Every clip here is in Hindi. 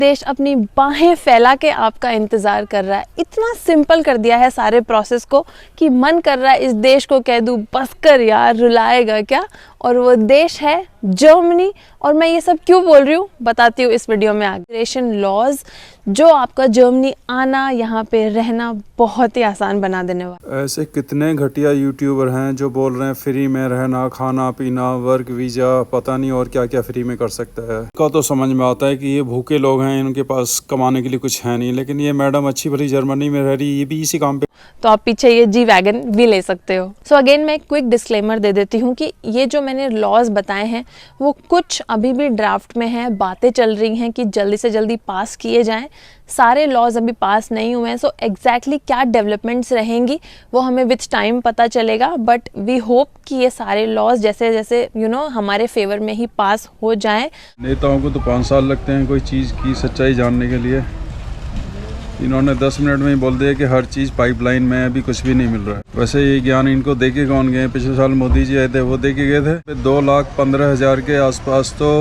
देश अपनी बाहें फैला के आपका इंतज़ार कर रहा है। इतना सिंपल कर दिया है सारे प्रोसेस को कि मन कर रहा है इस देश को कह दूँ बस कर यार, रुलाएगा क्या। और वो देश है जर्मनी। और मैं ये सब क्यों बोल रही हूँ बताती हूँ इस वीडियो में। इमिग्रेशन लॉज जो आपका जर्मनी आना, यहाँ पे रहना बहुत ही आसान बना देने वाला। ऐसे कितने घटिया यूट्यूबर हैं जो बोल रहे हैं फ्री में रहना, खाना पीना, वर्क वीज़ा, पता नहीं और क्या क्या फ्री में कर सकता है। का तो समझ में आता है कि ये भूखे लोग हैं, इनके पास कमाने के लिए कुछ है नहीं। लेकिन ये मैडम अच्छी भली जर्मनी में रह रही, ये भी इसी काम पे। तो आप पीछे ये जी वैगन भी ले सकते हो। सो अगेन मैं एक क्विक डिस्क्लेमर दे देती हूँ कि ये जो मैंने लॉज बताए हैं वो कुछ अभी भी ड्राफ्ट में हैं, बातें चल रही हैं कि जल्दी से जल्दी पास किए जाएं। सारे लॉज अभी पास नहीं हुए हैं। सो एग्जैक्टली क्या डेवलपमेंट्स रहेंगी वो हमें विथ टाइम पता चलेगा। बट वी होप कि ये सारे लॉज जैसे जैसे हमारे फेवर में ही पास हो जाएं। नेताओं को तो 5 साल लगते हैं कोई चीज़ की सच्चाई जानने के लिए। इन्होंने 10 मिनट में ही बोल दिया कि हर चीज़ पाइपलाइन में, अभी कुछ भी नहीं मिल रहा है। वैसे ये ज्ञान इनको दे के कौन गए? पिछले साल मोदी जी आए थे, वो दे के गए थे 2,15,000 के आसपास तो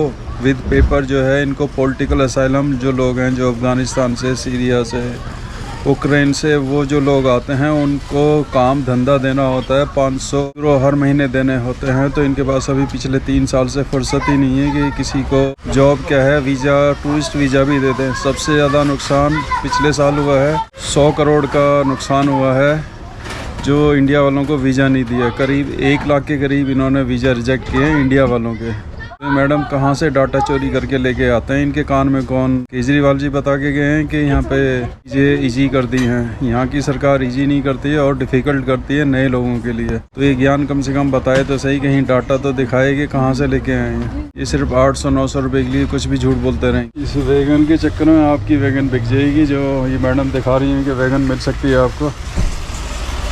विद पेपर जो है इनको पॉलिटिकल असाइलम, जो लोग हैं जो अफगानिस्तान से, सीरिया से, यूक्रेन से, वो जो लोग आते हैं उनको काम धंधा देना होता है। 500 यूरो हर महीने देने होते हैं। तो इनके पास अभी पिछले 3 साल से फुर्सत ही नहीं है कि किसी को जॉब क्या है, वीज़ा, टूरिस्ट वीज़ा भी देते हैं। सबसे ज़्यादा नुकसान पिछले साल हुआ है, 100 करोड़ का नुकसान हुआ है जो इंडिया वालों को वीज़ा नहीं दिया। करीब 1 लाख के करीब इन्होंने वीज़ा रिजेक्ट किए हैं इंडिया वालों के। तो मैडम कहाँ से डाटा चोरी करके लेके आते हैं? इनके कान में कौन? केजरीवाल जी बता के गए हैं कि यहाँ पे ये इजी कर दी हैं। यहाँ की सरकार इजी नहीं करती है और डिफ़िकल्ट करती है नए लोगों के लिए। तो ये ज्ञान कम से कम बताए तो सही, कहीं डाटा तो दिखाए कि कहाँ से लेके आए हैं। ये सिर्फ 800-900 रुपये के लिए कुछ भी झूठ बोलते रहें। इस वैगन के चक्कर में आपकी वैगन बिक जाएगी। जो ये मैडम दिखा रही हैं कि वैगन मिल सकती है आपको,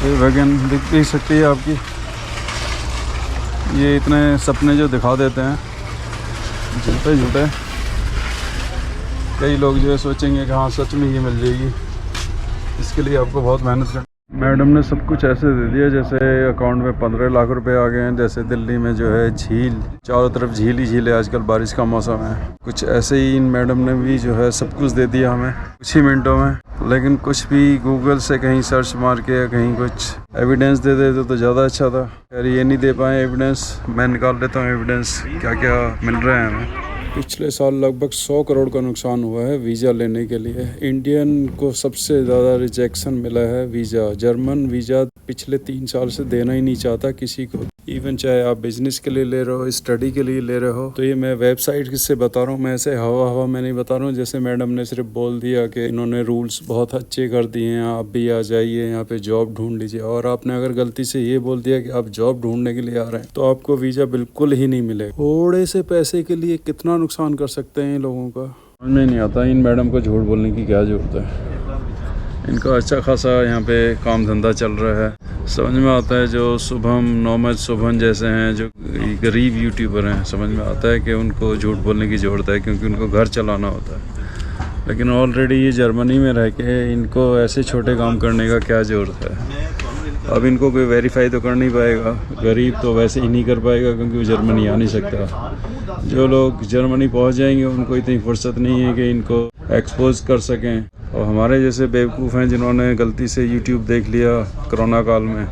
ये वैगन बिक भी सकती है आपकी। ये इतने सपने जो दिखा देते हैं झूठे झूठे, कई लोग जो है सोचेंगे कि हाँ सच में ये मिल जाएगी। इसके लिए आपको बहुत मेहनत करनी। मैडम ने सब कुछ ऐसे दे दिया जैसे अकाउंट में 15 लाख रुपए आ गए हैं। जैसे दिल्ली में जो है झील, चारों तरफ झील ही झील है, आजकल बारिश का मौसम है। कुछ ऐसे ही इन मैडम ने भी जो है सब कुछ दे दिया हमें कुछ ही मिनटों में। लेकिन कुछ भी गूगल से कहीं सर्च मार के या कहीं कुछ एविडेंस दे देते तो ज़्यादा अच्छा था। यार ये नहीं दे पाए एविडेंस, मैं निकाल लेता हूँ एविडेंस क्या क्या मिल रहा है हमें। पिछले साल लगभग 100 करोड़ का नुकसान हुआ है वीज़ा लेने के लिए। इंडियन को सबसे ज़्यादा रिजेक्शन मिला है वीज़ा। जर्मन वीज़ा पिछले 3 साल से देना ही नहीं चाहता किसी को। इवन चाहे आप बिजनेस के लिए ले रहे हो, स्टडी के लिए ले रहे हो। तो ये मैं वेबसाइट किससे बता रहा हूँ, मैं ऐसे हवा में नहीं बता रहा हूँ। जैसे मैडम ने सिर्फ बोल दिया कि इन्होंने रूल्स बहुत अच्छे कर दिए हैं, आप भी आ जाइए यहाँ पे जॉब ढूंढ लीजिए। और आपने अगर गलती से ये बोल दिया कि आप जॉब ढूंढने के लिए आ रहे हैं तो आपको वीज़ा बिल्कुल ही नहीं मिलेगा। थोड़े से पैसे के लिए कितना नुकसान कर सकते हैं इन लोगों का, समझ में नहीं आता। इन मैडम को झूठ बोलने की क्या ज़रूरत है? इनका अच्छा खासा यहाँ पे काम धंधा चल रहा है। समझ में आता है जो शुभम, नौमद शुभम जैसे हैं जो गरीब यूट्यूबर हैं, समझ में आता है कि उनको झूठ बोलने की ज़रूरत है क्योंकि उनको घर चलाना होता है। लेकिन ऑलरेडी ये जर्मनी में रह के इनको ऐसे छोटे काम करने का क्या ज़रूरत है? अब इनको कोई वेरीफाई तो कर नहीं पाएगा। गरीब तो वैसे ही नहीं कर पाएगा क्योंकि वो जर्मनी आ नहीं सकता। जो लोग जर्मनी पहुंच जाएंगे उनको इतनी फुर्सत नहीं है कि इनको एक्सपोज कर सकें। और हमारे जैसे बेवकूफ़ हैं जिन्होंने गलती से यूट्यूब देख लिया कोरोना काल में,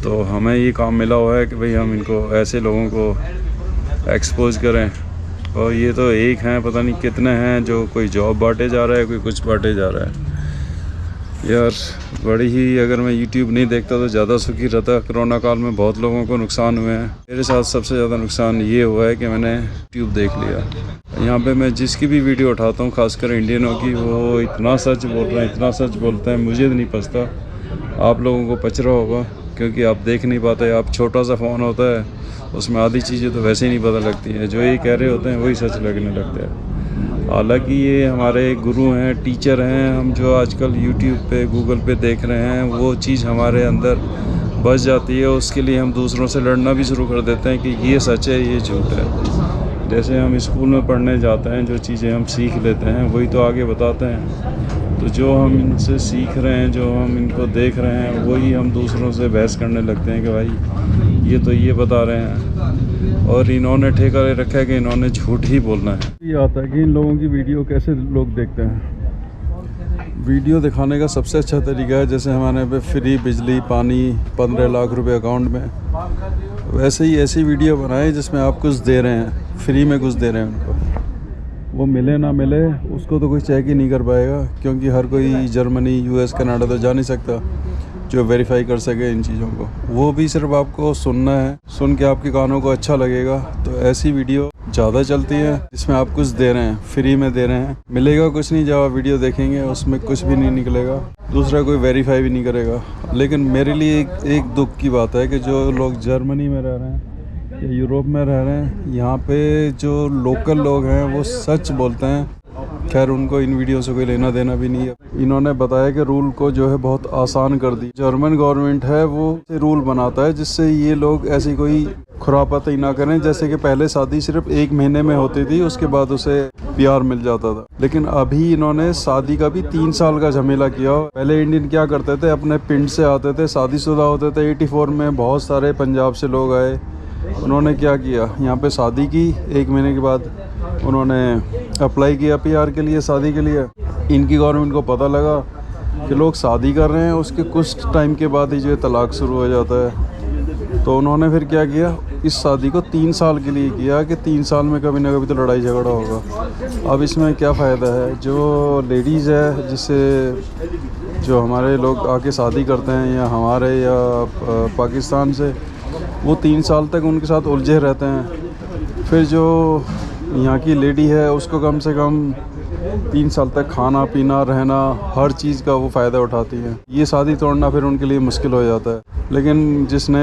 तो हमें ये काम मिला हुआ है कि भाई हम इनको ऐसे लोगों को एक्सपोज करें। और ये तो एक हैं, पता नहीं कितने हैं जो कोई जॉब बांटे जा रहा है, कोई कुछ बांटे जा रहा है। यार बड़ी ही, अगर मैं YouTube नहीं देखता तो ज़्यादा सुखी रहता। कोरोना काल में बहुत लोगों को नुकसान हुए हैं। मेरे साथ सबसे ज़्यादा नुकसान ये हुआ है कि मैंने YouTube देख लिया। यहाँ पे मैं जिसकी भी वीडियो उठाता हूँ, खासकर इंडियनों की, वो इतना सच बोल रहे हैं, इतना सच बोलते हैं, मुझे तो नहीं पचता। आप लोगों को पच रहा होगा क्योंकि आप देख नहीं पाते। आप छोटा सा फ़ोन होता है, उसमें आधी चीज़ें तो वैसे ही नहीं पता लगती हैं। जो ये कह रहे होते हैं वही सच लगने लगता है। हालांकि ये हमारे गुरु हैं, टीचर हैं। हम जो आजकल यूट्यूब पे, गूगल पे देख रहे हैं, वो चीज़ हमारे अंदर बस जाती है। उसके लिए हम दूसरों से लड़ना भी शुरू कर देते हैं कि ये सच है, ये झूठ है। जैसे हम स्कूल में पढ़ने जाते हैं, जो चीज़ें हम सीख लेते हैं वही तो आगे बताते हैं। तो जो हम इनसे सीख रहे हैं, जो हम इनको देख रहे हैं, वही हम दूसरों से बहस करने लगते हैं कि भाई ये तो ये बता रहे हैं। और इन्होंने ठेका ले रखा है कि इन्होंने झूठ ही बोलना है। ये आता है कि इन लोगों की वीडियो कैसे लोग देखते हैं। वीडियो दिखाने का सबसे अच्छा तरीका है, जैसे हमारे पे फ्री बिजली पानी 15 लाख रुपए अकाउंट में, वैसे ही ऐसी वीडियो बनाएं जिसमें आप कुछ दे रहे हैं, फ्री में कुछ दे रहे हैं उनको। वो मिले ना मिले उसको तो कोई चेक ही नहीं कर पाएगा, क्योंकि हर कोई जर्मनी यूएस कनाडा तो जा नहीं सकता जो वेरीफाई कर सके इन चीज़ों को। वो भी सिर्फ आपको सुनना है, सुन के आपके कानों को अच्छा लगेगा। तो ऐसी वीडियो ज़्यादा चलती है जिसमें आप कुछ दे रहे हैं, फ्री में दे रहे हैं, मिलेगा कुछ नहीं। जब आप वीडियो देखेंगे उसमें कुछ भी नहीं निकलेगा, दूसरा कोई वेरीफाई भी नहीं करेगा। लेकिन मेरे लिए एक दुख की बात है कि जो लोग जर्मनी में रह रहे हैं या यूरोप में रह रहे हैं, यहाँ पे जो लोकल लोग हैं वो सच बोलते हैं। खैर उनको इन वीडियो से कोई लेना देना भी नहीं है। इन्होंने बताया कि रूल को जो है बहुत आसान कर दी। जर्मन गवर्नमेंट है वो रूल बनाता है जिससे ये लोग ऐसी कोई खुरापत ही ना करें। जैसे कि पहले शादी सिर्फ 1 महीने में होती थी, उसके बाद उसे PR मिल जाता था, लेकिन अभी इन्होंने शादी का भी 3 साल का झमेला किया। पहले इंडियन क्या करते थे, अपने पिंड से आते थे, शादीशुदा होते थे। 84 में बहुत सारे पंजाब से लोग आए, उन्होंने क्या किया, यहाँ पे शादी की, 1 महीने के बाद उन्होंने अप्लाई किया PR के लिए, शादी के लिए। इनकी गवर्नमेंट को पता लगा कि लोग शादी कर रहे हैं, उसके कुछ टाइम के बाद ही जो है तलाक शुरू हो जाता है। तो उन्होंने फिर क्या किया, इस शादी को 3 साल के लिए किया कि 3 साल में कभी ना कभी तो लड़ाई झगड़ा होगा। अब इसमें क्या फ़ायदा है, जो लेडीज़ है जिससे जो हमारे लोग आके शादी करते हैं या हमारे या पाकिस्तान से, वो 3 साल तक उनके साथ उलझे रहते हैं। फिर जो यहाँ की लेडी है उसको कम से कम 3 साल तक खाना पीना रहना हर चीज़ का वो फ़ायदा उठाती है। ये शादी तोड़ना फिर उनके लिए मुश्किल हो जाता है। लेकिन जिसने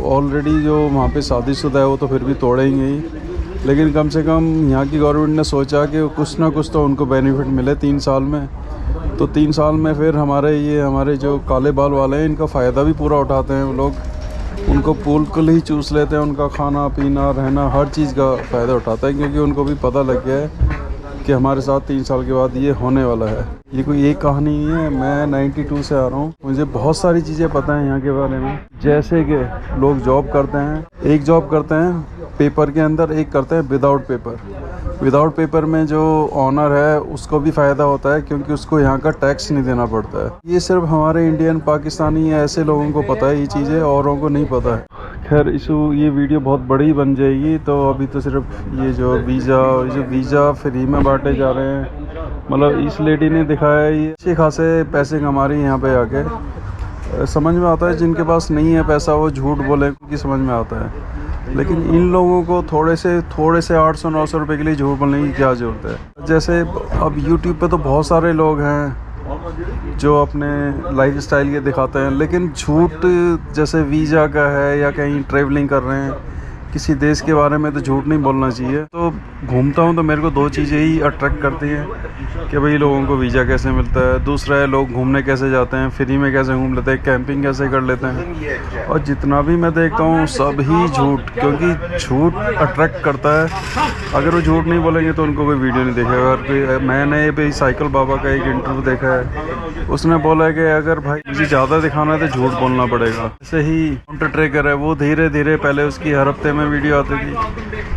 ऑलरेडी जो वहाँ पे शादीशुदा है वो तो फिर भी तोड़ेंगे ही, लेकिन कम से कम यहाँ की गवर्नमेंट ने सोचा कि कुछ ना कुछ तो उनको बेनिफिट मिले 3 साल में। तो 3 साल में फिर हमारे जो काले बाल वाले हैं इनका फ़ायदा भी पूरा उठाते हैं वो लोग, उनको बिल्कुल ही चूस लेते हैं। उनका खाना पीना रहना हर चीज़ का फ़ायदा उठाता है, क्योंकि उनको भी पता लग गया है कि हमारे साथ 3 साल के बाद ये होने वाला है। ये कोई एक कहानी नहीं है। मैं 92 से आ रहा हूँ, मुझे बहुत सारी चीज़ें पता हैं यहाँ के बारे में। जैसे कि लोग जॉब करते हैं, एक जॉब करते हैं पेपर के अंदर, एक करते हैं विदाउट पेपर। विदाउट पेपर में जो ऑनर है उसको भी फ़ायदा होता है, क्योंकि उसको यहाँ का टैक्स नहीं देना पड़ता है। ये सिर्फ हमारे इंडियन पाकिस्तानी ऐसे लोगों को पता है ये चीज़ें, औरों को नहीं पता है। खैर ये वीडियो बहुत बड़ी बन जाएगी। तो अभी तो सिर्फ ये जो वीज़ा फ्री में बांटे जा रहे हैं, मतलब इस लेडी ने दिखाया ये अच्छे खासे पैसे कमा रही है यहाँ पे आके। समझ में आता है जिनके पास नहीं है पैसा वो झूठ बोले, क्योंकि समझ में आता है। लेकिन इन लोगों को थोड़े से 800-900 रुपए के लिए झूठ बोलने की क्या ज़रूरत है। जैसे अब YouTube पे तो बहुत सारे लोग हैं जो अपने लाइफस्टाइल ये दिखाते हैं, लेकिन झूठ जैसे वीज़ा का है या कहीं ट्रैवलिंग कर रहे हैं किसी देश के बारे में, तो झूठ नहीं बोलना चाहिए। तो घूमता हूँ तो मेरे को 2 चीज़ें ही अट्रैक्ट करती हैं कि भाई लोगों को वीज़ा कैसे मिलता है, दूसरा है लोग घूमने कैसे जाते हैं, फ्री में कैसे घूम लेते हैं, कैंपिंग कैसे कर लेते हैं। और जितना भी मैं देखता हूँ सब ही झूठ, क्योंकि झूठ अट्रैक्ट करता है। अगर वो झूठ नहीं बोलेंगे तो उनको कोई वीडियो नहीं देखेगा। अगर मैंने भी साइकिल बाबा का एक इंटरव्यू देखा है, उसने बोला है कि अगर भाई मुझे ज़्यादा दिखाना है तो झूठ बोलना पड़ेगा। जैसे ही काउंटर ट्रैकर है, वो धीरे धीरे, पहले उसकी हर हफ्ते में वीडियो आती थी,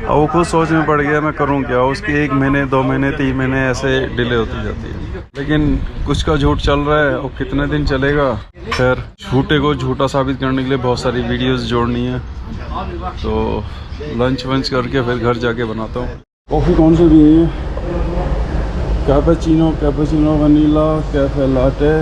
और वो खुद सोच में पड़ गया मैं करूं क्या, उसकी 1 महीने 2 महीने 3 महीने ऐसे डिले होती जाती है। लेकिन कुछ का झूठ चल रहा है और कितने दिन चलेगा। खैर झूठे को झूठा साबित करने के लिए बहुत सारी वीडियोस जोड़नी है। तो लंच वंच करके फिर घर जाके बनाता हूँ। कॉफ़ी कौन सी भी है? Cappuccino vanilla, cafe latte.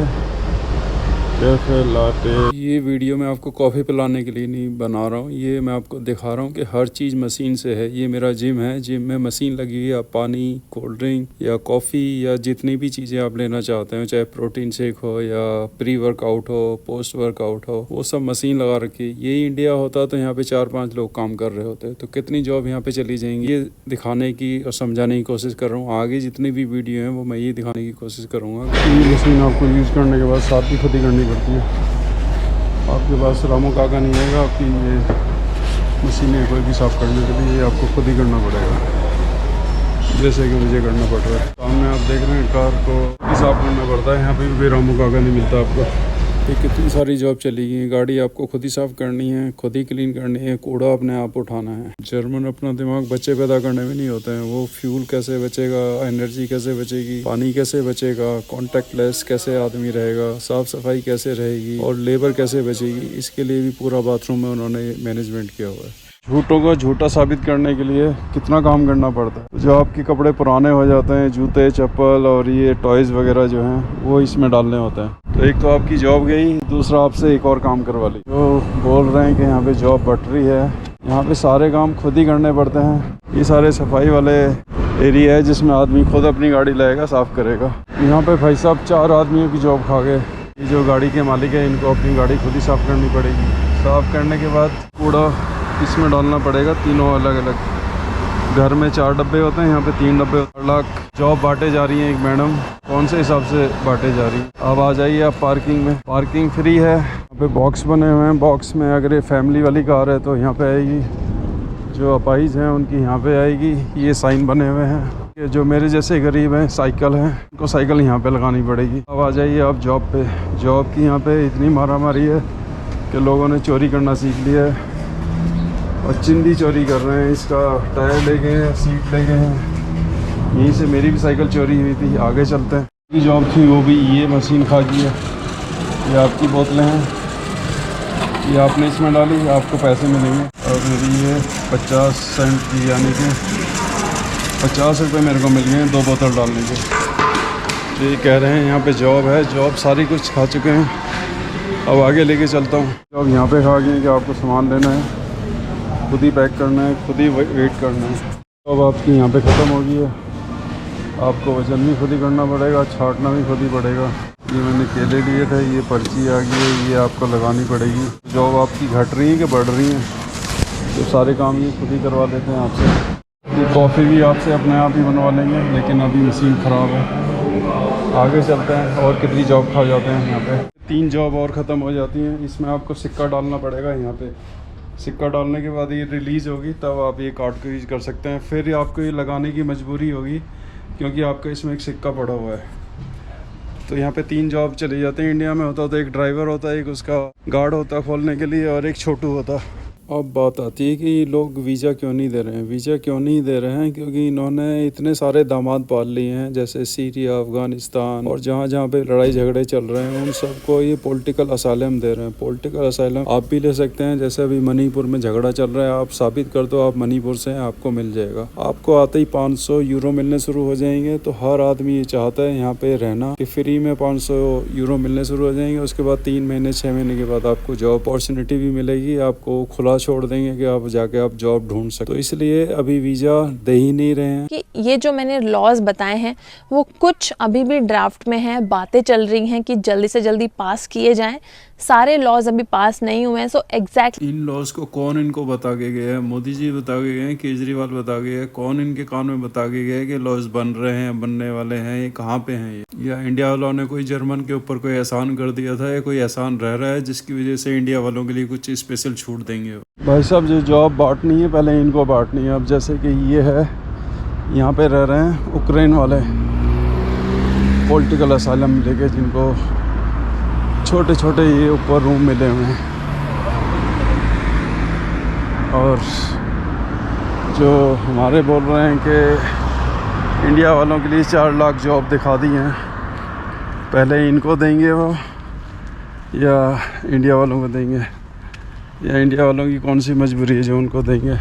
ये वीडियो मैं आपको कॉफ़ी पिलाने के लिए नहीं बना रहा हूँ, ये मैं आपको दिखा रहा हूँ कि हर चीज़ मशीन से है। ये मेरा जिम है, जिम में मशीन लगी है। आप पानी, कोल्ड ड्रिंक या कॉफ़ी या जितनी भी चीज़ें आप लेना चाहते हैं, चाहे प्रोटीन शेक हो या प्री वर्कआउट हो, पोस्ट वर्कआउट हो, वो सब मशीन लगा रखी है। यही इंडिया होता तो यहाँ पे 4-5 लोग काम कर रहे होते, तो कितनी जॉब यहाँ पे चली जाएंगी। ये दिखाने की और समझाने की कोशिश कर रहा हूँ। आगे जितनी भी वीडियो हैं वो मैं ये दिखाने की कोशिश करूँगा। ये मशीन आपको यूज़ करने के बाद साथ ही खुद ही करनी पड़ती है। आपके पास रामू काका नहीं आएगा आपकी ये मशीनें कोई भी साफ़ करने के लिए, आपको खुद ही करना पड़ेगा, जैसे कि मुझे करना पड़ रहा है। सामने आप देख रहे हैं कार को भी साफ़ करना पड़ता है। यहाँ पे भी रामू काका नहीं मिलता आपको। ये कितनी सारी जॉब चली गई। गाड़ी आपको खुद ही साफ करनी है, खुद ही क्लीन करनी है, कूड़ा अपने आप उठाना है। जर्मन अपना दिमाग बच्चे पैदा करने में नहीं होते हैं। वो फ्यूल कैसे बचेगा, एनर्जी कैसे बचेगी, पानी कैसे बचेगा, कॉन्टेक्टलेस कैसे आदमी रहेगा, साफ सफाई कैसे रहेगी और लेबर कैसे बचेगी, इसके लिए भी पूरा बाथरूम में उन्होंने मैनेजमेंट किया हुआ है। झूठों को झूठा साबित करने के लिए कितना काम करना पड़ता है। जो आपके कपड़े पुराने हो जाते हैं, जूते चप्पल और ये टॉयज़ वगैरह जो हैं वो इसमें डालने होते हैं। तो एक तो आपकी जॉब गई, दूसरा आपसे एक और काम करवा ली। जो बोल रहे हैं कि यहाँ पे जॉब बट रही है, यहाँ पे सारे काम खुद ही करने पड़ते हैं। ये सारे सफाई वाले एरिया है जिसमें आदमी खुद अपनी गाड़ी लाएगा, साफ़ करेगा। यहाँ पे भाई साहब 4 आदमियों की जॉब खा गए। ये जो गाड़ी के मालिक है इनको अपनी गाड़ी खुद ही साफ़ करनी पड़ेगी। साफ़ करने के बाद कूड़ा इसमें डालना पड़ेगा, तीनों अलग अलग। घर में 4 डब्बे होते हैं, यहाँ पे 3 डब्बे। 4 लाख जॉब बांटे जा रही हैं एक मैडम, कौन से हिसाब से बांटे जा रही है। अब आ जाइए आप पार्किंग में। पार्किंग फ्री है, यहाँ पे बॉक्स बने हुए हैं। बॉक्स में अगर ये फैमिली वाली कार है तो यहाँ पे आएगी, जो अपाहिज हैं उनकी यहाँ पे आएगी। ये साइन बने हुए हैं। ये जो मेरे जैसे गरीब हैं, साइकिल हैं, उनको साइकिल यहाँ पे लगानी पड़ेगी। अब आ जाइए आप जॉब पे। जॉब की यहाँ पे इतनी मारामारी है कि लोगों ने चोरी करना सीख लिया है और चिंदी चोरी कर रहे हैं। इसका टायर ले गए हैं, सीट ले गए हैं। यहीं से मेरी भी साइकिल चोरी हुई थी। आगे चलते हैं। की जॉब थी वो भी ये मशीन खा गई है। ये आपकी बोतलें हैं, ये आपने इसमें डाली, आपको पैसे मिलेंगे। और मेरी ये 50 सेंट की, यानी कि 50 रुपये मेरे को मिल गए 2 बोतल डालने के। तो ये कह रहे हैं यहाँ पे जॉब है। जॉब सारी कुछ खा चुके हैं। अब आगे लेके चलता हूँ। जॉब यहाँ पे खा गए कि आपको सामान लेना है, खुद ही पैक करना है, खुद ही वेट करना है। अब आपकी यहाँ पे ख़त्म हो गई है। आपको वजन भी खुद ही करना पड़ेगा, छांटना भी खुद ही पड़ेगा। ये मैंने केले लिए थे, ये पर्ची आ गई है, ये आपको लगानी पड़ेगी। जॉब आपकी घट रही है कि बढ़ रही है, तो सारे काम ये खुद ही करवा देते हैं आपसे। ये कॉफ़ी भी आपसे अपने आप ही बनवा लेंगे, लेकिन अभी मशीन ख़राब है। आगे चलते हैं और कितनी जॉब खा जाते हैं यहाँ पे। 3 जॉब और ख़त्म हो जाती हैं। इसमें आपको सिक्का डालना पड़ेगा। यहाँ पे सिक्का डालने के बाद ये रिलीज़ होगी, तब आप ये कार्ड को यूज़ कर सकते हैं। फिर आपको ये लगाने की मजबूरी होगी क्योंकि आपका इसमें एक सिक्का पड़ा हुआ है। तो यहाँ पे 3 जॉब चले जाते हैं। इंडिया में होता तो एक ड्राइवर होता, एक उसका गार्ड होता खोलने के लिए, और एक छोटू होता। अब बात आती है कि लोग वीज़ा क्यों नहीं दे रहे हैं। वीज़ा क्यों नहीं दे रहे हैं? क्योंकि इन्होंने इतने सारे दामाद पाल लिए हैं, जैसे सीरिया, अफ़गानिस्तान और जहाँ जहाँ पे लड़ाई झगड़े चल रहे हैं उन सबको ये पॉलिटिकल असाइलम दे रहे हैं। पॉलिटिकल असाइलम आप भी ले सकते हैं। जैसे अभी मणिपुर में झगड़ा चल रहा है, आप साबित कर दो आप मणिपुर से हैं, आपको मिल जाएगा। आपको आते ही 500 यूरो मिलने शुरू हो जाएंगे। तो हर आदमी ये चाहता है यहाँ पे रहना, कि फ्री में 500 यूरो मिलने शुरू हो जाएंगे। उसके बाद 3 महीने 6 महीने के बाद आपको जॉब अपॉर्चुनिटी भी मिलेगी। आपको खुला छोड़ देंगे कि आप जाके आप जॉब ढूंढ सकते। तो इसलिए अभी वीज़ा दे ही नहीं रहे हैं। कि ये जो मैंने लॉज बताए हैं वो कुछ अभी भी ड्राफ्ट में हैं, बातें चल रही हैं कि जल्दी से जल्दी पास किए जाएं। सारे लॉज अभी पास नहीं हुए हैं। सो एग्जैक्टली इन लॉज को कौन इनको बता के गया है? मोदी जी बता के गए हैं, केजरीवाल बता के गए, कौन इनके कान में बता के गया है कि लॉज बन रहे हैं, बनने वाले हैं? ये कहाँ पे हैं? ये या इंडिया वालों ने कोई जर्मन के ऊपर कोई एहसान कर दिया था, या कोई एहसान रह रहा है जिसकी वजह से इंडिया वालों के लिए कुछ स्पेशल छूट देंगे? भाई साहब, जो जॉब बांटनी है पहले इनको बांटनी है। अब जैसे कि ये है, यहाँ पे रह रहे हैं यूक्रेन वाले पॉलिटिकल असाइलम लेके, जिनको छोटे छोटे ये ऊपर रूम मिले हुए हैं। और जो हमारे बोल रहे हैं कि इंडिया वालों के लिए 4 लाख जॉब दिखा दी हैं, पहले इनको देंगे वो या इंडिया वालों को देंगे, या इंडिया वालों की कौन सी मजबूरी है जो उनको देंगे?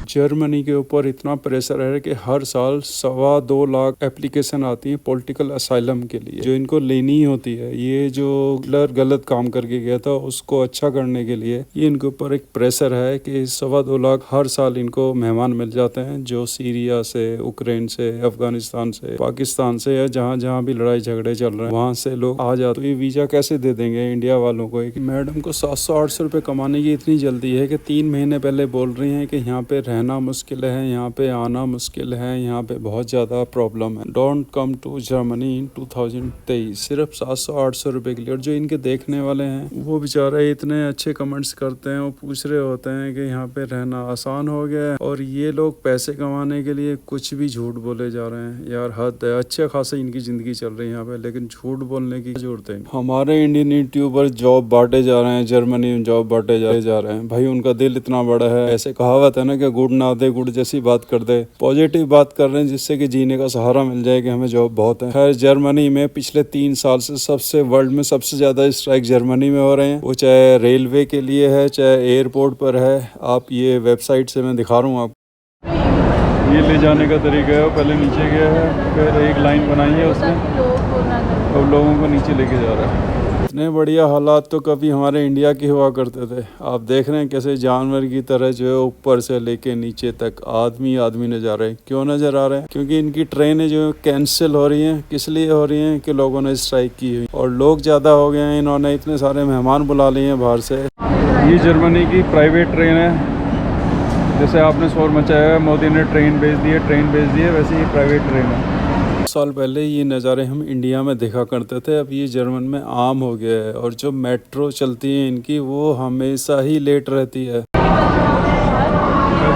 जर्मनी के ऊपर इतना प्रेशर है कि हर साल 2.25 लाख एप्लीकेशन आती हैं पॉलिटिकल असाइलम के लिए, जो इनको लेनी होती है। ये जो गलत काम करके गया था उसको अच्छा करने के लिए ये इनके ऊपर एक प्रेशर है कि 2.25 लाख हर साल इनको मेहमान मिल जाते हैं, जो सीरिया से, यूक्रेन से, अफगानिस्तान से, पाकिस्तान से, या जहाँ जहाँ भी लड़ाई झगड़े चल रहे हैं वहाँ से लोग आ जाते। तो ये वीज़ा कैसे दे देंगे इंडिया वालों को? मैडम को 700-800 रुपये कमाने की इतनी जल्दी है कि 3 महीने पहले बोल रही हैं कि यहाँ पे रहना रहना मुश्किल है, यहाँ पे आना मुश्किल है, यहाँ पे बहुत ज़्यादा प्रॉब्लम है। Don't come to Germany in 2023 सिर्फ 700-800 रुपये के लिए। और जो इनके देखने वाले हैं वो बेचारे इतने अच्छे कमेंट्स करते हैं, वो पूछ रहे होते हैं कि यहाँ पे रहना आसान हो गया है, और ये लोग पैसे कमाने के लिए कुछ भी झूठ बोले जा रहे हैं। यार हद है, अच्छे खासे इनकी ज़िंदगी चल रही है यहाँ पे, लेकिन झूठ बोलने की जरूरत है। हमारे इंडियन यूट्यूबर जॉब बांटे जा रहे हैं, जर्मनी में जॉब बांटे जा रहे हैं। भाई उनका दिल इतना बड़ा है, ऐसे कहावत है ना कि गुड़ ना दे गुड़ जैसी बात कर दे। पॉजिटिव बात कर रहे हैं जिससे कि जीने का सहारा मिल जाए कि हमें जॉब बहुत है। खैर जर्मनी में पिछले 3 साल से वर्ल्ड में सबसे ज़्यादा स्ट्राइक जर्मनी में हो रहे हैं। वो चाहे रेलवे के लिए है, चाहे एयरपोर्ट पर है। आप ये वेबसाइट से मैं दिखा रहा हूँ आपको। ये ले जाने का तरीका है, पहले नीचे गया है, फिर एक लाइन बनाई है उसने, अब लोगों को नीचे लेके जा रहा है। इतने बढ़िया हालात तो कभी हमारे इंडिया के हुआ करते थे। आप देख रहे हैं कैसे जानवर की तरह जो है ऊपर से लेके नीचे तक आदमी नजर आ रहे हैं। क्यों नजर आ रहे हैं? क्योंकि इनकी ट्रेनें जो कैंसिल हो रही हैं। किस लिए हो रही हैं? कि लोगों ने स्ट्राइक की हुई और लोग ज़्यादा हो गए हैं। इन्होंने इतने सारे मेहमान बुला लिए हैं बाहर से। ये जर्मनी की प्राइवेट ट्रेन है। जैसे आपने शोर मचाया है, मोदी ने ट्रेन भेज दी है, वैसे ही प्राइवेट ट्रेन है। साल पहले ये नज़ारे हम इंडिया में देखा करते थे, अब ये जर्मन में आम हो गया है। और जो मेट्रो चलती है इनकी, वो हमेशा ही लेट रहती है। कैसा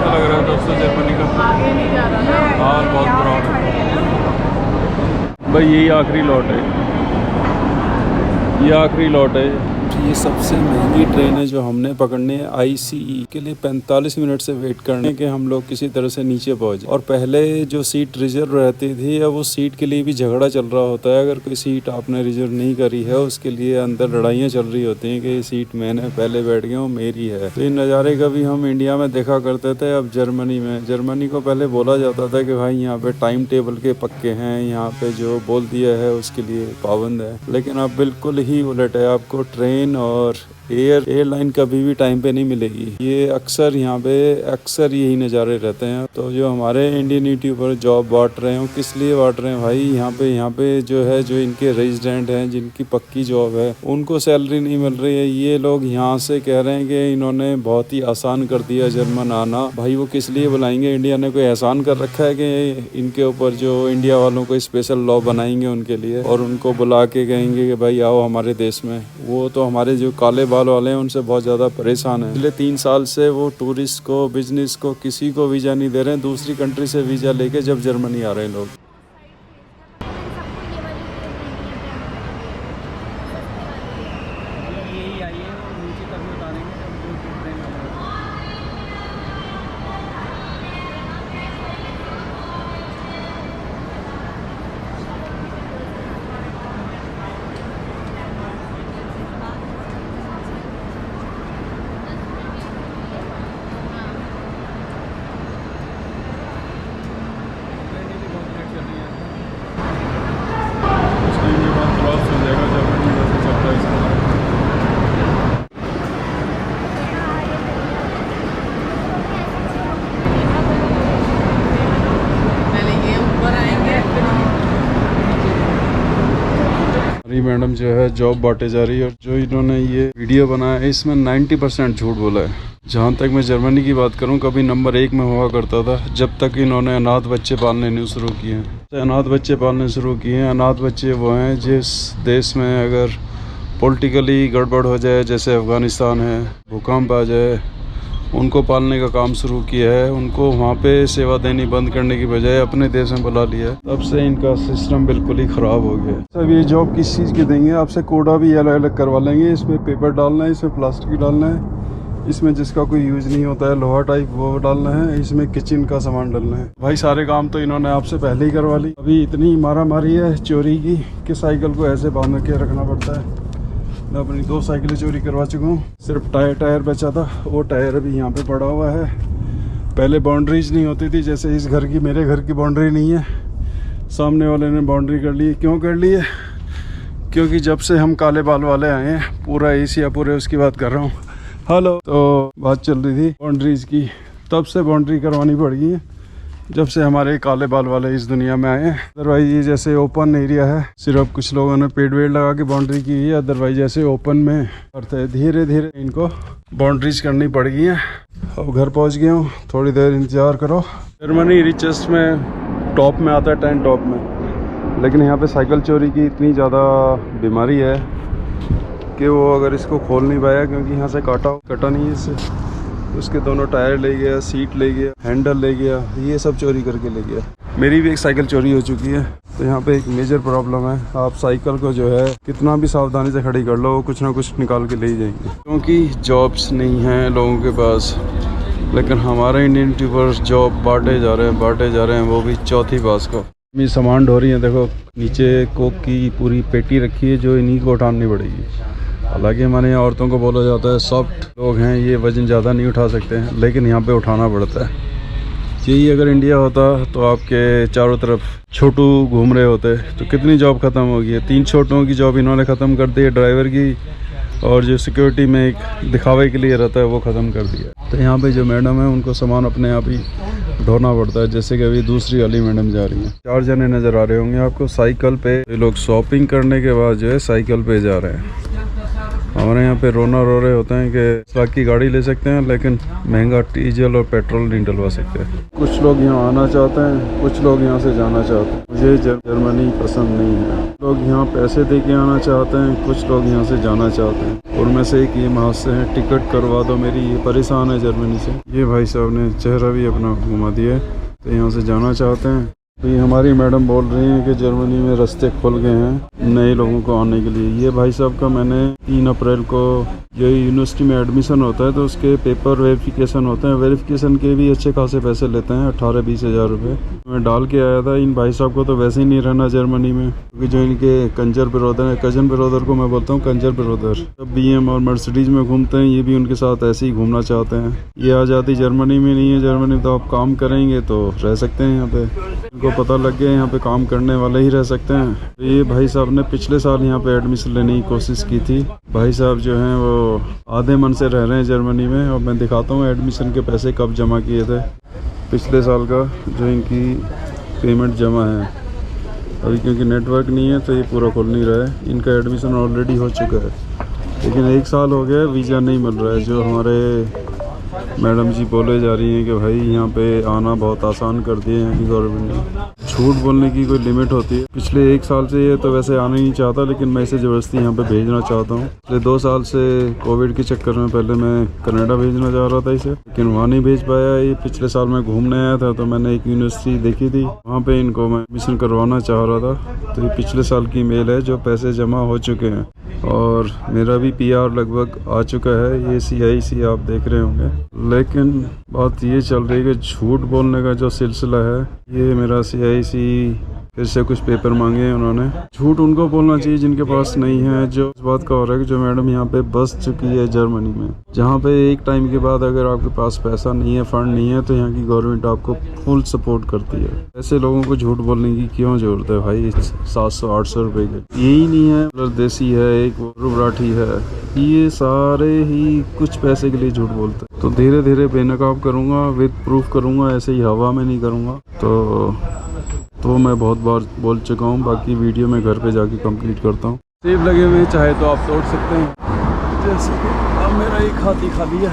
लग रहा है दोस्तों जर्मनी का? हाल बहुत बुरा है भाई। यही आखिरी लौट है, ये आखिरी लौट है। ये सबसे महंगी ट्रेन है जो हमने पकड़नी है। ICE के लिए 45 मिनट से वेट करने के हम लोग किसी तरह से नीचे पहुंचे। और पहले जो सीट रिजर्व रहती थी, अब वो सीट के लिए भी झगड़ा चल रहा होता है। अगर कोई सीट आपने रिजर्व नहीं करी है, उसके लिए अंदर लड़ाइयाँ चल रही होती हैं कि ये सीट मैंने पहले बैठ गया हूँ, मेरी है। तो ये नज़ारे कभी हम इंडिया में देखा करते थे, अब जर्मनी को पहले बोला जाता था कि भाई यहाँ पे टाइम टेबल के पक्के हैं, यहाँ पे जो बोल दिया है उसके लिए पाबंद है। लेकिन अब बिल्कुल ही उलट है। आपको ट्रेन और एयरलाइन कभी भी टाइम पे नहीं मिलेगी। ये अक्सर यहाँ पे यही नज़ारे रहते हैं। तो जो हमारे इंडियन यूट्यूबर जॉब बांट रहे हैं, किस लिए बांट रहे हैं भाई? यहाँ पे जो है, जो इनके रेजिडेंट हैं, जिनकी पक्की जॉब है, उनको सैलरी नहीं मिल रही है। ये लोग यहाँ से कह रहे हैं कि इन्होंने बहुत ही आसान कर दिया जर्मन आना। भाई वो किस लिए बुलाएंगे? इंडिया ने कोई एहसान कर रखा है कि इनके ऊपर जो इंडिया वालों को स्पेशल लॉ बनाएंगे उनके लिए और उनको बुला के कहेंगे कि भाई आओ हमारे देश में? वो तो हमारे जो काले बाल वाले हैं उनसे बहुत ज़्यादा परेशान है। पिछले 3 साल से वो टूरिस्ट को, बिजनेस को, किसी को वीज़ा नहीं दे रहे हैं। दूसरी कंट्री से वीज़ा लेके जब जर्मनी आ रहे हैं लोग। मैडम जो है जॉब बांटे जा रही है। और जो इन्होंने ये वीडियो बनाया है इसमें 90% झूठ बोला है। जहाँ तक मैं जर्मनी की बात करूँ, कभी नंबर 1 में हुआ करता था जब तक इन्होंने अनाथ बच्चे पालने नहीं शुरू किए हैं। अनाथ बच्चे पालने शुरू किए हैं। अनाथ बच्चे वो हैं जिस देश में अगर पॉलिटिकली गड़बड़ हो जाए, जैसे अफ़गानिस्तान है, भूकंप आ जाए, उनको पालने का काम शुरू किया है। उनको वहाँ पे सेवा देनी बंद करने की बजाय अपने देश में बुला लिया। तब से इनका सिस्टम बिल्कुल ही ख़राब हो गया। सब ये जॉब किस चीज़ की देंगे? आपसे कोडा भी अलग अलग करवा लेंगे। इसमें पेपर डालना है, इसमें प्लास्टिक डालना है, इसमें जिसका कोई यूज़ नहीं होता है लोहा टाइप वो डालना है, इसमें किचन का सामान डालना है। भाई सारे काम तो इन्होंने आपसे पहले ही करवा ली। अभी इतनी मारा मारी है चोरी की कि साइकिल को ऐसे बांध के रखना पड़ता है। मैं अपनी 2 साइकिलें चोरी करवा चुका हूँ। सिर्फ टायर बचा था, वो टायर अभी यहाँ पे पड़ा हुआ है। पहले बाउंड्रीज नहीं होती थी, जैसे इस घर की, मेरे घर की बाउंड्री नहीं है, सामने वाले ने बाउंड्री कर ली। क्यों कर ली है? क्योंकि जब से हम काले बाल वाले आए हैं, पूरा एशिया पूरे उसकी बात कर रहा हूँ, हेलो, तो बात चल रही थी बाउंड्रीज की, तब से बाउंड्री करवानी पड़ गई है। जब से हमारे काले बाल वाले इस दुनिया में आए हैं। अदरवाइज ये जैसे ओपन एरिया है, सिर्फ कुछ लोगों ने पेड़ वेड़ लगा के बाउंड्री की है, अदरवाइज ऐसे ओपन में करते हैं। धीरे धीरे इनको बाउंड्रीज करनी पड़ गई है। अब घर पहुंच गया हूँ, थोड़ी देर इंतजार करो। जर्मनी रिचेस्ट में टॉप में आता है, 10 टॉप में, लेकिन यहाँ पे साइकिल चोरी की इतनी ज़्यादा बीमारी है कि वो अगर इसको खोल नहीं पाया, क्योंकि यहाँ से कटा नहीं है इससे, उसके दोनों टायर ले गया, सीट ले गया, हैंडल ले गया, ये सब चोरी करके ले गया। मेरी भी एक साइकिल चोरी हो चुकी है। तो यहाँ पे एक मेजर प्रॉब्लम है, आप साइकिल को जो है कितना भी सावधानी से खड़ी कर लो, वो कुछ ना कुछ निकाल के ले ही जाएंगे, क्योंकि जॉब्स नहीं हैं लोगों के पास। लेकिन हमारे इंडियन यूट्यूबर्स जॉब बांटे जा रहे हैं, वो भी चौथी पास को। ये सामान ढो रही है, देखो नीचे कोक की पूरी पेटी रखी है जो इन्हीं को उठानी पड़ेगी। हालांकि हमारे यहाँ औरतों को बोला जाता है सॉफ्ट लोग हैं, ये वज़न ज़्यादा नहीं उठा सकते हैं, लेकिन यहाँ पे उठाना पड़ता है। यही अगर इंडिया होता तो आपके चारों तरफ छोटू घूम रहे होते तो कितनी जॉब ख़त्म होगी। 3 छोटुओं की जॉब इन्होंने ख़त्म कर दी है, ड्राइवर की, और जो सिक्योरिटी में एक दिखावे के लिए रहता है वो ख़त्म कर दिया। तो यहाँ पे जो मैडम है उनको सामान अपने आप ही ढोना पड़ता है। जैसे कि अभी दूसरी वाली मैडम जा रही हैं, 4 जने नज़र आ रहे होंगे आपको साइकिल पे। ये लोग शॉपिंग करने के बाद जो है साइकिल पे जा रहे हैं। हमारे यहाँ पे रोना रो रहे होते हैं कि लाख की गाड़ी ले सकते हैं, लेकिन महंगा डीजल और पेट्रोल नहीं डलवा सकते। कुछ लोग यहाँ आना चाहते हैं, कुछ लोग यहाँ से जाना चाहते हैं। मुझे जर्मनी पसंद नहीं है। लोग यहाँ पैसे दे के आना चाहते हैं, कुछ लोग यहाँ से जाना चाहते हैं। उनमें से एक ये महाज से है, टिकट करवा दो मेरी, ये परेशान है जर्मनी से। ये भाई साहब ने चेहरा भी अपना घुमा दिया है, तो यहाँ से जाना चाहते हैं। तो ये हमारी मैडम बोल रही हैं कि जर्मनी में रास्ते खुल गए हैं नए लोगों को आने के लिए। ये भाई साहब का मैंने 3 अप्रैल को जो यूनिवर्सिटी में एडमिशन होता है तो उसके पेपर वेरिफिकेशन होते हैं, वेरिफिकेशन के भी अच्छे खासे पैसे लेते हैं, 18-20 हज़ार रुपये। मैं डाल के आया था। इन भाई साहब को तो वैसे ही नहीं रहना जर्मनी में, क्योंकि जो इनके कंजर ब्रदर है, कजन ब्रदर को मैं बोलता हूँ कंजर ब्रदर, जब BM और मर्सिडीज़ में घूमते हैं, ये भी उनके साथ ऐसे ही घूमना चाहते हैं। ये आज़ादी जर्मनी में नहीं है। जर्मनी में तो आप काम करेंगे तो रह सकते हैं यहाँ पे, इनको पता लग गया यहाँ पे काम करने वाले ही रह सकते हैं। तो ये भाई साहब ने पिछले साल यहाँ पे एडमिशन लेने की कोशिश की थी। भाई साहब जो हैं वो आधे मन से रह रहे हैं जर्मनी में, और मैं दिखाता हूँ एडमिशन के पैसे कब जमा किए थे। पिछले साल का जो इनकी पेमेंट जमा है अभी, क्योंकि नेटवर्क नहीं है तो ये पूरा खुल नहीं रहा है। इनका एडमिशन ऑलरेडी हो चुका है, लेकिन 1 साल हो गया वीज़ा नहीं मिल रहा है। जो हमारे मैडम जी बोले जा रही हैं कि भाई यहाँ पे आना बहुत आसान कर दिए हैं कि गवर्नमेंट ने। झूठ बोलने की कोई लिमिट होती है। पिछले 1 साल से ये तो वैसे आना ही नहीं चाहता, लेकिन मैं इसे ज़बरदस्ती यहाँ पे भेजना चाहता हूँ। पिछले 2 साल से कोविड के चक्कर में पहले मैं कनाडा भेजना चाह रहा था इसे, लेकिन वहाँ नहीं भेज पाया। ये पिछले साल मैं घूमने आया था तो मैंने एक यूनिवर्सिटी देखी थी, वहाँ पर इनको मैं एडमिशन करवाना चाह रहा था। तो ये पिछले साल की मेल है, जो पैसे जमा हो चुके हैं, और मेरा भी PR लगभग आ चुका है। ये CIC आप देख रहे होंगे। लेकिन बात ये चल रही है कि झूठ बोलने का जो सिलसिला है, ये मेरा CIC फिर से कुछ पेपर मांगे हैं उन्होंने। झूठ उनको बोलना चाहिए जिनके पास नहीं है। जो इस बात का हो रहा है कि जो मैडम यहाँ पे बस चुकी है जर्मनी में, जहाँ पे एक टाइम के बाद अगर आपके पास पैसा नहीं है, फंड नहीं है, तो यहाँ की गवर्नमेंट आपको फुल सपोर्ट करती है। ऐसे लोगों को झूठ बोलने की क्यों जरूरत है भाई? 700-800 रुपये के यही नहीं है। देसी है, एक मराठी है, ये सारे ही कुछ पैसे के लिए झूठ बोलते हैं। तो धीरे धीरे बेनकाब करूँगा, विद प्रूफ करूँगा, ऐसे ही हवा में नहीं करूँगा। तो मैं बहुत बार बोल चुका हूँ, बाकी वीडियो में घर पे जाके कंप्लीट करता हूँ। सेब लगे हुए चाहे तो आप तोड़ सकते हैं। जैसे कि अब मेरा एक हाथ ही खाली है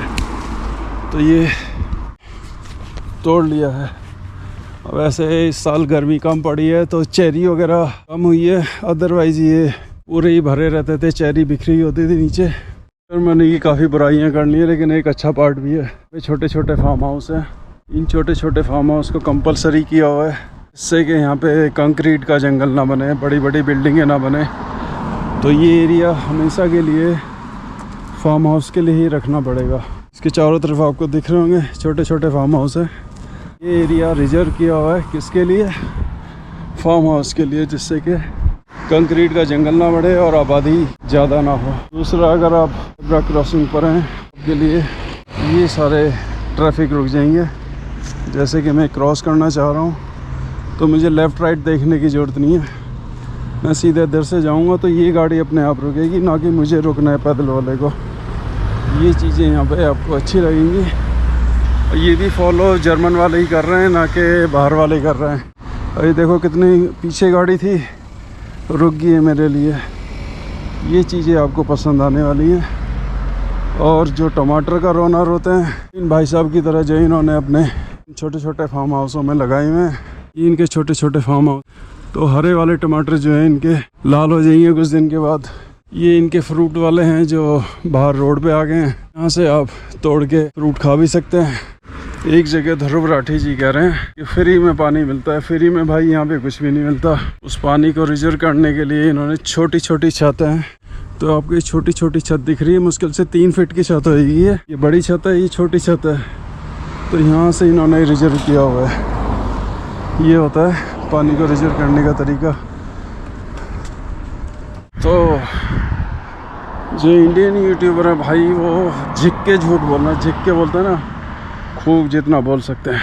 तो ये तोड़ लिया है। अब ऐसे इस साल गर्मी कम पड़ी है तो चेरी वगैरह कम हुई है, अदरवाइज़ ये पूरे ही भरे रहते थे, चेरी बिखरी होती थी नीचे। जर्मनी की काफ़ी बुराइयाँ करनी है, लेकिन एक अच्छा पार्ट भी है। छोटे छोटे फार्म हाउस हैं, इन छोटे छोटे फार्म हाउस को कंपलसरी किया हुआ है, इससे कि यहाँ पे कंक्रीट का जंगल ना बने, बड़ी बड़ी बिल्डिंगें ना बने। तो ये एरिया हमेशा के लिए फार्म हाउस के लिए ही रखना पड़ेगा। इसके चारों तरफ आपको दिख रहे होंगे छोटे छोटे फार्म हाउस है। ये एरिया रिजर्व किया हुआ है किसके लिए? फार्म हाउस के लिए, जिससे कि कंक्रीट का जंगल ना बढ़े और आबादी ज़्यादा ना हो। दूसरा, अगर आप ज़ेब्रा क्रॉसिंग पर हैं के लिए ये सारे ट्रैफिक रुक जाएंगे। जैसे कि मैं क्रॉस करना चाह रहा हूँ तो मुझे लेफ़्ट राइट देखने की ज़रूरत नहीं है, मैं सीधे इधर से जाऊँगा तो ये गाड़ी अपने आप रुकेगी, ना कि मुझे रुकना है पैदल वाले को। ये चीज़ें यहाँ पे आपको अच्छी लगेंगी। ये भी फॉलो जर्मन वाले ही कर रहे हैं, ना कि बाहर वाले ही कर रहे हैं। और ये देखो कितनी पीछे गाड़ी थी, रुक गई है मेरे लिए। ये चीज़ें आपको पसंद आने वाली हैं। और जो टमाटर का रोनर होते हैं, इन भाई साहब की तरह जो इन्होंने अपने छोटे छोटे फार्म हाउसों में लगाए हुए हैं, ये इनके छोटे छोटे फार्म हाउस। तो हरे वाले टमाटर जो हैं इनके लाल हो जाएंगे कुछ दिन के बाद। ये इनके फ्रूट वाले हैं जो बाहर रोड पे आ गए हैं, यहाँ से आप तोड़ के फ्रूट खा भी सकते हैं। एक जगह ध्रुव राठी जी कह रहे हैं कि फ्री में पानी मिलता है। फ्री में भाई यहाँ पे कुछ भी नहीं मिलता। उस पानी को रिजर्व करने के लिए इन्होंने छोटी छोटी छतें हैं। तो आपको ये छोटी छोटी छत दिख रही है, मुश्किल से 3 फीट की छत होगी। ये बड़ी छत है, ये छोटी छत है। तो यहाँ से इन्होंने रिजर्व किया हुआ है। ये होता है पानी को रिजर्व करने का तरीका। तो जो इंडियन यूट्यूबर है भाई, वो झिक के झूठ बोलना, झिक के बोलते हैं ना, खूब जितना बोल सकते हैं।